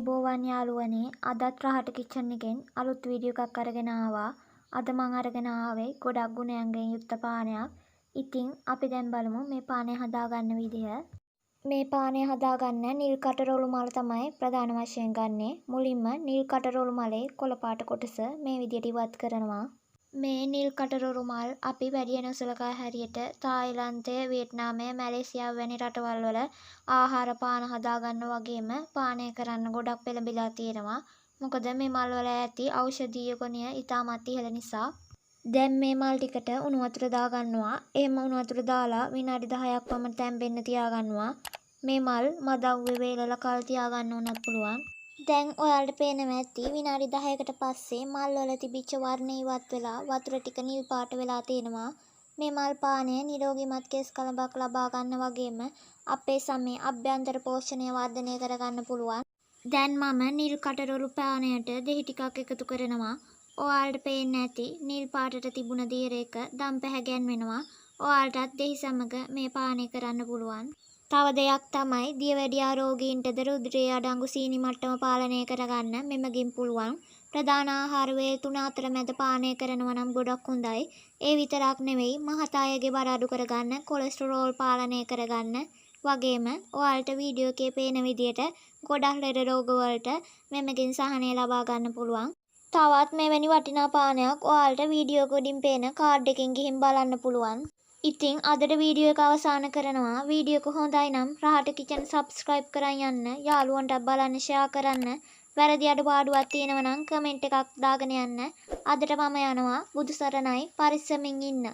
අයිබෝවන් යාළුවනේ අදත් රහට කිචන් එකෙන් අලුත් වීඩියෝ එකක් අරගෙන ආවා. අද මම අරගෙන ආවේ ගොඩක් ගුණයන්ගෙන් යුක්ත පානයක්. ඉතින් අපි දැන් බලමු මේ පානය හදාගන්න විදිහ. මේ පානය හදාගන්න නිල් කටරොළු මල් තමයි ප්‍රධාන වශයෙන් ගන්නෙ. මුලින්ම නිල් කටරොළු මලේ කොළ පාට කොටස මේ විදිහට ඉවත් කරනවා. මේ නිල් කටරොළු මල් අපි වැඩිය නොසලකා හැරියට තායිලන්තය, වියට්නාමය, මැලේසියාව වැනි රටවල් වල ආහාර පාන හදාගන්න වගේම පානය කරන්න ගොඩක් පෙළඹිලා තියෙනවා. මොකද මේ මල් වල ඇති ඖෂධීය ගුණය ඉතාමත් ඉහළ නිසා. දැන් මේ මල් ටිකට උණු වතුර දාගන්නවා. එහෙම උණු වතුර දාලා විනාඩි 10ක් පමණ තැම්බෙන්න තියාගන්නවා. මේ මල් මදව්වේ වේලලා කල් තියාගන්න උනත් පුළුවන්. දැන් ඔයාලට පේනවා ඇති විනාඩි 10කට පස්සේ මල් වල තිබිච්ච වර්ණය ඉවත් වෙලා වතුර ටික නිල් පාට වෙලා තියෙනවා. මේ මල් පානය නිරෝගීමත් කෙස් කලබක් ලබා ගන්න වගේම අපේ සමේ අභ්‍යන්තර පෝෂණය වර්ධනය කරගන්න පුළුවන්. දැන් මම නිල් කටරොළු පානයට දෙහි ටිකක් එකතු කරනවා. ඔයාලට පේන්න ඇති නිල් පාටට තිබුණ දියර එක දම් පැහැගැන්වෙනවා. ඔයාලටත් දෙහි සමග මේ පානය කරන්න පුළුවන්. තව දෙයක් තමයි දියවැඩියා රෝගීන්ටද රුධිරයේ අඩංගු සීනි මට්ටම පාලනය කරගන්න මෙමගින් පුළුවන්. ප්‍රධාන ආහාර වේල් 3-4 මැද පානය කරනවා නම් ගොඩක් හොඳයි. ඒ විතරක් නෙවෙයි මහත අයගේ බර අඩු කරගන්න, කොලෙස්ටරෝල් පාලනය කරගන්න වගේම ඔයාලට වීඩියෝ එකේ පේන විදියට ගොඩක් ලෙඩ රෝග වලට මෙමගින් සහනය ලබා ගන්න පුළුවන්. තවත් මෙවැනි වටිනා පානයක් ඔයාලට වීඩියෝ එක උඩින් පේන කාඩ් එකෙන් ගිහින් බලන්න පුළුවන්. ඉතින් අදට වීඩියෝ එක අවසන් කරනවා. වීඩියෝ එක හොඳයි නම් රහට කිචන් සබ්ස්ක්‍රයිබ් කරන් යන්න, යාළුවන්ට බලන්න ෂෙයා කරන්න. වැරදි අඩුපාඩුවක් තියෙනවා නම් කමෙන්ට් එකක් දාගෙන යන්න. අදට මම යනවා. බුදු සරණයි. පරිස්සමින් ඉන්න.